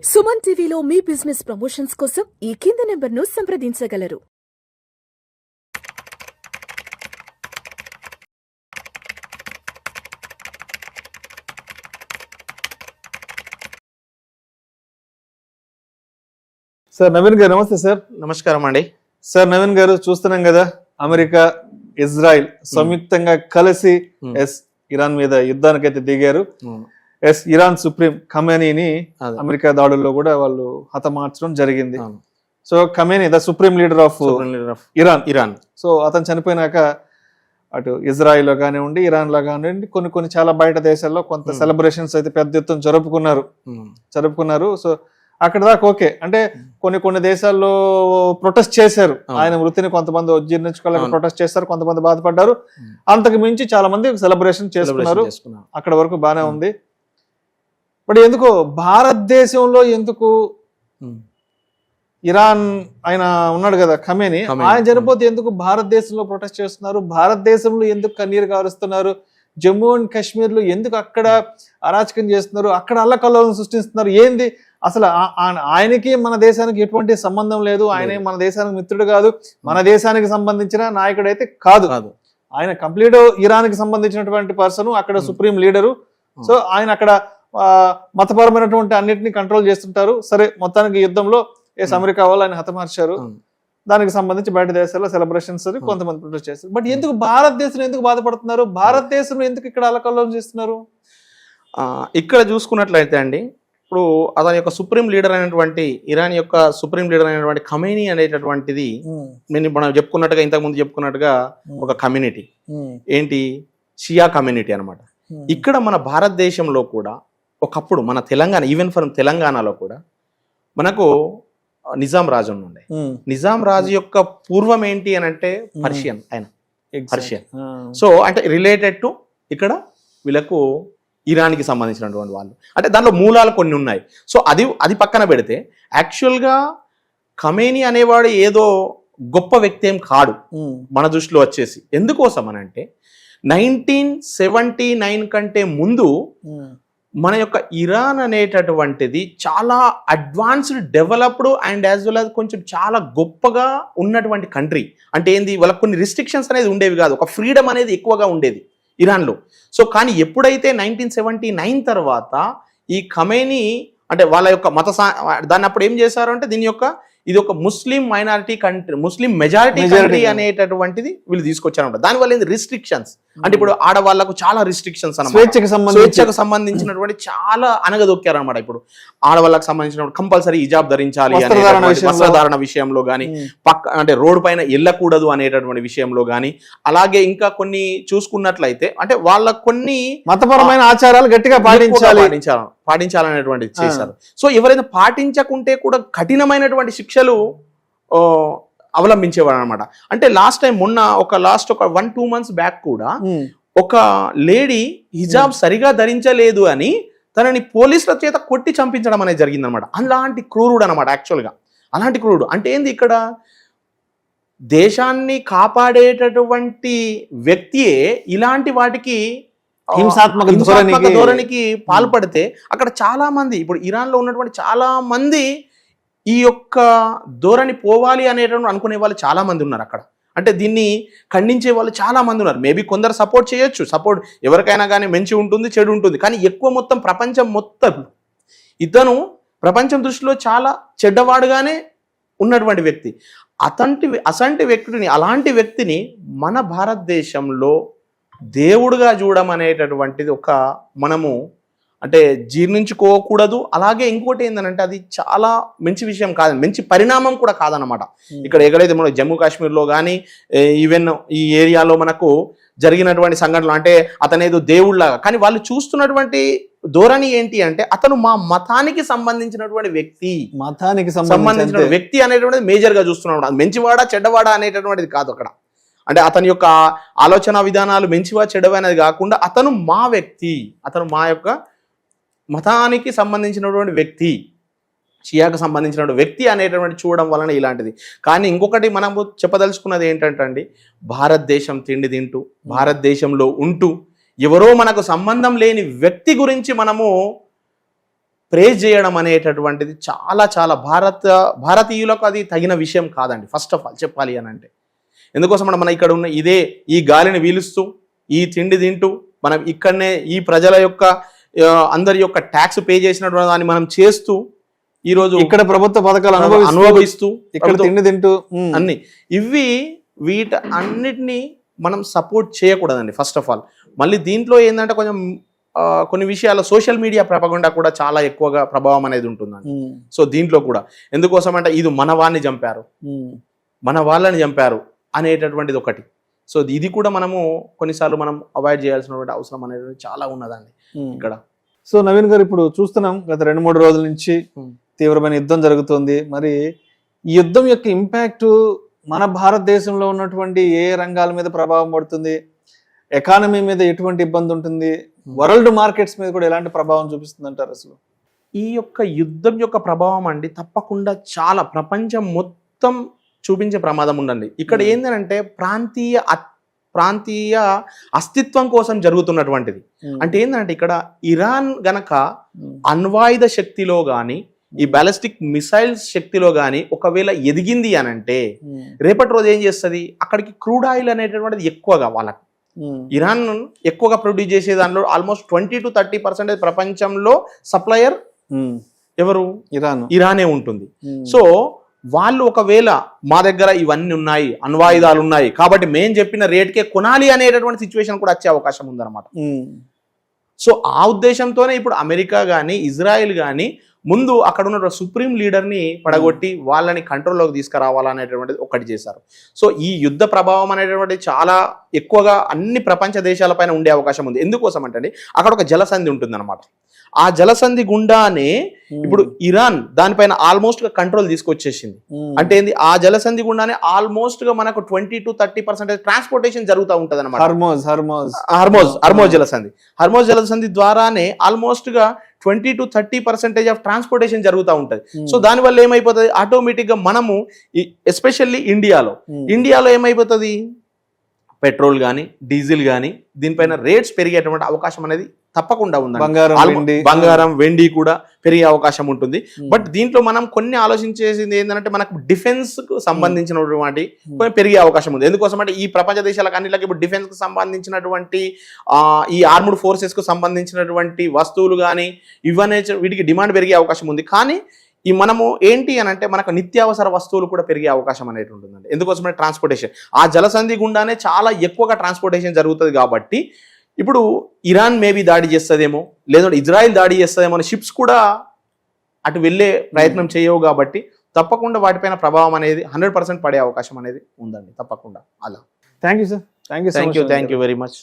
సుమన్ టీవీలో మీ business promotions కోసం ఈ కింది నెంబర్ను సంప్రదించగలరు. సార్ నవీన్ గారు నమస్తే సార్. నమస్కారం అండి. సార్ నవీన్ గారు చూస్తున్నాం కదా, అమెరికా ఇజ్రాయిల్ సంయుక్తంగా కలిసి ఇరాన్ మీద యుద్ధానికైతే దిగారు. ఇరాన్ సుప్రీం ఖమేనీని అమెరికా దాడుల్లో కూడా వాళ్ళు హతమార్చడం జరిగింది. So Khamenei the supreme leader of Iran. So అతను చనిపోయినాక అటు ఇజ్రాయిల్ లో కానివ్వండి, ఇరాన్ లో కానివ్వండి, కొన్ని చాలా బయట దేశాల్లో కొంత సెలబ్రేషన్స్ అయితే పెద్ద ఎత్తున జరుపుకున్నారు. సో అక్కడ దాకా ఓకే. అంటే కొన్ని దేశాల్లో ప్రొటెస్ట్ చేశారు, ఆయన మృతిని కొంతమంది జీర్ణించుకోలేక ప్రొటెస్ట్ చేశారు, కొంతమంది బాధపడ్డారు. అంతకు మించి చాలా మంది సెలబ్రేషన్ చేసుకున్నారు. అక్కడ వరకు బానే ఉంది. బట్ ఎందుకు భారతదేశంలో ఎందుకు ఇరాన్ ఆయన ఉన్నాడు కదా ఖమేనీ, ఆయన చనిపోతే ఎందుకు భారతదేశంలో ప్రొటెస్ట్ చేస్తున్నారు? భారతదేశంలో ఎందుకు కన్నీరు కారుస్తున్నారు? జమ్మూ అండ్ కాశ్మీర్ లో ఎందుకు అక్కడ అరాచకం చేస్తున్నారు? అక్కడ అల్లకల్లోలను సృష్టిస్తున్నారు? ఏంది అసలు? ఆయనకి మన దేశానికి ఎటువంటి సంబంధం లేదు. ఆయన మన దేశానికి మిత్రుడు కాదు, మన దేశానికి సంబంధించిన నాయకుడు అయితే కాదు. ఆయన కంప్లీట్ ఇరాన్ కి సంబంధించినటువంటి పర్సన్, అక్కడ సుప్రీం లీడరు. సో ఆయన అక్కడ మతపరమైనటువంటి అన్నిటిని కంట్రోల్ చేస్తుంటారు. సరే, మొత్తానికి యుద్ధంలో అమెరికా వాళ్ళు ఆయన హతమార్చారు. దానికి సంబంధించి బయట దేశాల్లో సెలబ్రేషన్స్ కొంతమంది ప్రొటెస్ట్ చేస్తారు. బట్ ఎందుకు భారతదేశంలో ఎందుకు బాధపడుతున్నారు? భారతదేశంలో ఎందుకు ఇక్కడ అల్లకల్లోలం చేస్తున్నారు? ఇక్కడ చూసుకున్నట్లయితే అండి, ఇప్పుడు అతని యొక్క సుప్రీం లీడర్ అయినటువంటి ఇరాన్ యొక్క సుప్రీం లీడర్ అయినటువంటి ఖమేనీ అనేటటువంటిది మనం చెప్పుకున్నట్టుగా ఇంతకుముందు చెప్పుకున్నట్టుగా ఒక కమ్యూనిటీ, ఏంటి షియా కమ్యూనిటీ అనమాట. ఇక్కడ మన భారతదేశంలో కూడా ఒకప్పుడు మన తెలంగాణ, ఈవెన్ ఫర్ తెలంగాణలో కూడా మనకు నిజాం రాజు ఉండే. నిజాం రాజు యొక్క పూర్వం ఏంటి అని అంటే పర్షియన్, ఆయన పర్షియన్. సో అంటే రిలేటెడ్ టు ఇక్కడ వీళ్ళకు ఇరాన్కి సంబంధించినటువంటి వాళ్ళు, అంటే దాంట్లో మూలాలు కొన్ని ఉన్నాయి. సో అది పక్కన పెడితే యాక్చువల్గా ఖమేనీ అనేవాడు ఏదో గొప్ప వ్యక్తి ఏం కాడు మన దృష్టిలో వచ్చేసి. ఎందుకోసం అని అంటే 1979 కంటే ముందు మన యొక్క ఇరాన్ అనేటటువంటిది చాలా advanced, developed and as well as కొంచెం చాలా గొప్పగా ఉన్నటువంటి కంట్రీ. అంటే ఏంది, వాళ్ళకి కొన్ని రిస్ట్రిక్షన్స్ అనేది ఉండేవి కాదు, ఒక ఫ్రీడమ్ అనేది ఎక్కువగా ఉండేది ఇరాన్లో. సో కానీ ఎప్పుడైతే 1979 తర్వాత ఈ ఖమేనీ అంటే వాళ్ళ యొక్క దాన్ని అప్పుడు ఏం చేశారు అంటే ఇది ఒక ముస్లిం మైనారిటీ కంట్రీ, ముస్లిం మెజారిటీ కంట్రీ అనేటటువంటిది వీళ్ళు తీసుకొచ్చారన్నమాట. దానివల్ల ఏంది రిస్ట్రిక్షన్స్ అంటే ఇప్పుడు ఆడవాళ్లకు చాలా రిస్ట్రిక్షన్స్ అన్నమాట, స్వేచ్ఛకు సంబంధించినటువంటి చాలా అనగదొక్కారనమాట. ఇప్పుడు ఆడవాళ్ళకి సంబంధించిన కంపల్సరీ హిజాబ్ ధరించాలి, వస్త్రధారణ విషయంలో కానీ, అంటే రోడ్డు పైన వెళ్ళకూడదు అనేటటువంటి విషయంలో కానీ, అలాగే ఇంకా కొన్ని చూసుకున్నట్లయితే అంటే వాళ్ళ కొన్ని మతపరమైన ఆచారాలు గట్టిగా పాటించాలనేటువంటిది చేశారు. సో ఎవరైనా పాటించకుంటే కూడా కఠినమైనటువంటి శిక్షలు అవలంబించేవాడు అనమాట. అంటే మొన్న ఒక 1-2 months బ్యాక్ కూడా ఒక లేడీ హిజాబ్ సరిగా ధరించలేదు అని తనని పోలీసుల చేత కొట్టి చంపించడం అనేది జరిగిందనమాట. అలాంటి క్రూరుడు అనమాట యాక్చువల్గా. అలాంటి క్రూరుడు అంటే ఏంది, ఇక్కడ దేశాన్ని కాపాడేటటువంటి వ్యక్తియే ఇలాంటి వాటికి హింసాత్మక ధోరణికి పాల్పడితే అక్కడ చాలా మంది, ఇప్పుడు ఇరాన్లో ఉన్నటువంటి చాలా మంది ఈ యొక్క ధోరణి పోవాలి అనేటువంటి అనుకునే వాళ్ళు చాలా మంది ఉన్నారు అక్కడ. అంటే దీన్ని ఖండించే వాళ్ళు చాలా మంది ఉన్నారు. మేబీ కొందరు సపోర్ట్ చేయొచ్చు, సపోర్ట్ ఎవరికైనా కానీ మంచి ఉంటుంది, చెడు ఉంటుంది. కానీ ఎక్కువ మొత్తం ప్రపంచం మొత్తం ఇతను ప్రపంచం దృష్టిలో చాలా చెడ్డవాడుగానే ఉన్నటువంటి వ్యక్తి. అలాంటి వ్యక్తిని మన భారతదేశంలో దేవుడుగా చూడడం అనేటటువంటిది మనము అంటే జీర్ణించుకోకూడదు. అలాగే ఇంకోటి ఏంటంటే అది చాలా మంచి విషయం కాదు, మంచి పరిణామం కూడా కాదనమాట. ఇక్కడ ఎక్కడైతే మనకు జమ్మూ కాశ్మీర్లో కానీ ఈవెన్ ఈ ఏరియాలో మనకు జరిగినటువంటి సంఘటనలు అంటే అతనేదో దేవుళ్ళగా, కానీ వాళ్ళు చూస్తున్నటువంటి ధోరణి ఏంటి అంటే అతను మా మతానికి సంబంధించినటువంటి వ్యక్తి అనేటువంటిది మేజర్ గా చూస్తున్నాడు. మంచివాడా చెడ్డవాడా అనేటటువంటిది కాదు అక్కడ. అంటే అతని యొక్క ఆలోచన విధానాలు మంచివా చెడ్డవా అనేది కాకుండా అతను మా వ్యక్తి, అతను మా యొక్క మతానికి సంబంధించినటువంటి వ్యక్తి, షియాకు సంబంధించినటువంటి వ్యక్తి అనేటువంటి చూడడం వలన ఇలాంటిది. కానీ ఇంకొకటి మనము చెప్పదలుచుకున్నది ఏంటంటే అండి, భారతదేశం తిండి తింటూ భారతదేశంలో ఉంటూ ఎవరో మనకు సంబంధం లేని వ్యక్తి గురించి మనము ప్రేజ్ చేయడం అనేటటువంటిది చాలా చాలా భారతీయులకు అది తగిన విషయం కాదండి. ఫస్ట్ ఆఫ్ ఆల్ చెప్పాలి అని అంటే, ఎందుకోసం మనం ఇక్కడ ఉన్న ఈ గాలిని పీలుస్తూ ఈ తిండి తింటూ మనం ఇక్కడనే ఈ ప్రజల యొక్క అందరి యొక్క ట్యాక్స్ పే చేసినటువంటి దాన్ని మనం చేస్తూ ఈరోజు ఇక్కడ ప్రభుత్వ పథకాలు అనుభవిస్తూ ఇక్కడ తిండి తింటూ అన్ని వీటి అన్నిటినీ మనం సపోర్ట్ చేయకూడదండి ఫస్ట్ ఆఫ్ ఆల్. మళ్ళీ దీంట్లో ఏంటంటే కొంచెం కొన్ని విషయాల్లో సోషల్ మీడియా ప్రపగండా కూడా చాలా ఎక్కువగా ప్రభావం అనేది ఉంటుందండి. సో దీంట్లో కూడా ఎందుకోసం అంటే ఇది మన వాళ్ళని చంపారు అనేటటువంటిది ఒకటి. సో ఇది కూడా మనము కొన్నిసార్లు మనం అవాయిడ్ చేయాల్సినటువంటి అవసరం అనేది చాలా ఉన్నదండి ఇక్కడ. సో నవీన్ గారు, ఇప్పుడు చూస్తున్నాం గత 2-3 రోజుల నుంచి తీవ్రమైన యుద్ధం జరుగుతుంది. మరి ఈ యుద్ధం యొక్క ఇంపాక్ట్ మన భారతదేశంలో ఉన్నటువంటి ఏ రంగాల మీద ప్రభావం పడుతుంది, ఎకానమీ మీద ఎటువంటి ఇబ్బంది ఉంటుంది, వరల్డ్ మార్కెట్స్ మీద కూడా ఎలాంటి ప్రభావం చూపిస్తుంది అంటారు అసలు? ఈ యొక్క యుద్ధం యొక్క ప్రభావం అండి తప్పకుండా చాలా ప్రపంచం మొత్తం చూపించే ప్రమాదం ఉండండి. ఇక్కడ ఏంటంటే ప్రాంతీయ అస్తిత్వం కోసం జరుగుతున్నటువంటిది. అంటే ఏంటంటే ఇక్కడ ఇరాన్ గనక అణ్వాయుధ శక్తిలో గాని ఈ బ్యాలిస్టిక్ మిసైల్స్ శక్తిలో గాని ఒకవేళ ఎదిగింది అని అంటే రేపటి రోజు ఏం చేస్తుంది, అక్కడికి క్రూడ్ ఆయిల్ అనేటటువంటిది ఎక్కువగా వాళ్ళకి ఇరాన్ ఎక్కువగా ప్రొడ్యూస్ చేసే దానిలో ఆల్మోస్ట్ 20 to 30% ప్రపంచంలో సప్లయర్ ఎవరు, ఇరానే ఉంటుంది. సో వాళ్ళు ఒకవేళ మా దగ్గర ఇవన్నీ ఉన్నాయి, అణ్వాయుధాలు ఉన్నాయి కాబట్టి మేము చెప్పిన రేట్కే కొనాలి అనేటటువంటి సిచ్యువేషన్ కూడా వచ్చే అవకాశం ఉందన్నమాట. సో ఆ ఉద్దేశంతోనే ఇప్పుడు అమెరికా కానీ ఇజ్రాయెల్ కానీ ముందు అక్కడ ఉన్న సుప్రీం లీడర్ని పడగొట్టి వాళ్ళని కంట్రోల్లోకి తీసుకురావాలనేటువంటిది ఒకటి చేశారు. సో ఈ యుద్ధ ప్రభావం అనేటువంటిది చాలా ఎక్కువగా అన్ని ప్రపంచ దేశాలపైన ఉండే అవకాశం ఉంది. ఎందుకోసం అంటే అక్కడ ఒక జలసంధి ఉంటుంది అనమాట. ఆ జలసంధి గుండానే ఇప్పుడు ఇరాన్ దానిపైన ఆల్మోస్ట్ గా కంట్రోల్ తీసుకొచ్చేసింది. అంటే ఏంది, ఆ జలసంధి గుండానే ఆల్మోస్ట్ గా మనకు 20 to 30% ట్రాన్స్పోర్టేషన్ జరుగుతూ ఉంటది అనమాట. హర్మోజ్ జలసంధి ద్వారానే ఆల్మోస్ట్ గా 20 to 30% ఆఫ్ ట్రాన్స్పోర్టేషన్ జరుగుతూ ఉంటది. సో దానివల్ల ఏమైపోతుంది, ఆటోమేటిక్ గా మనము ఎస్పెషల్లీ ఇండియాలో ఏమైపోతుంది, పెట్రోల్ కానీ డీజిల్ కానీ దీనిపైన రేట్స్ పెరిగేటువంటి అవకాశం అనేది తప్పకుండా ఉంది. బంగారం వెండి కూడా పెరిగే అవకాశం ఉంటుంది. బట్ దీంట్లో మనం కొన్ని ఆలోచించేసింది ఏంటంటే మనకు డిఫెన్స్ కు సంబంధించినటువంటి కొన్ని పెరిగే అవకాశం ఉంది. ఎందుకోసం అంటే ఈ ప్రపంచ దేశాలకు అన్నిటికీ ఇప్పుడు డిఫెన్స్ కు సంబంధించినటువంటి ఈ ఆర్మ్డ్ ఫోర్సెస్ కు సంబంధించినటువంటి వస్తువులు కానీ ఇవన్నీ వీటికి డిమాండ్ పెరిగే అవకాశం ఉంది. కానీ ఈ మనము ఏంటి అని అంటే మనకు నిత్యావసర వస్తువులు కూడా పెరిగే అవకాశం అనేది ఉంటుందండి. ఎందుకోసమంటే ట్రాన్స్పోర్టేషన్ ఆ జలసంధి గుండానే చాలా ఎక్కువగా ట్రాన్స్పోర్టేషన్ జరుగుతుంది. కాబట్టి ఇప్పుడు ఇరాన్ మేబీ దాడి చేస్తుందేమో, లేదంటే ఇజ్రాయిల్ దాడి చేస్తుందేమో అని షిప్స్ కూడా అటు వెళ్ళే ప్రయత్నం చేయవు. కాబట్టి తప్పకుండా వాటిపైన ప్రభావం అనేది 100% పడే అవకాశం అనేది ఉందండి తప్పకుండా. అలా. Thank you sir. Thank you very much.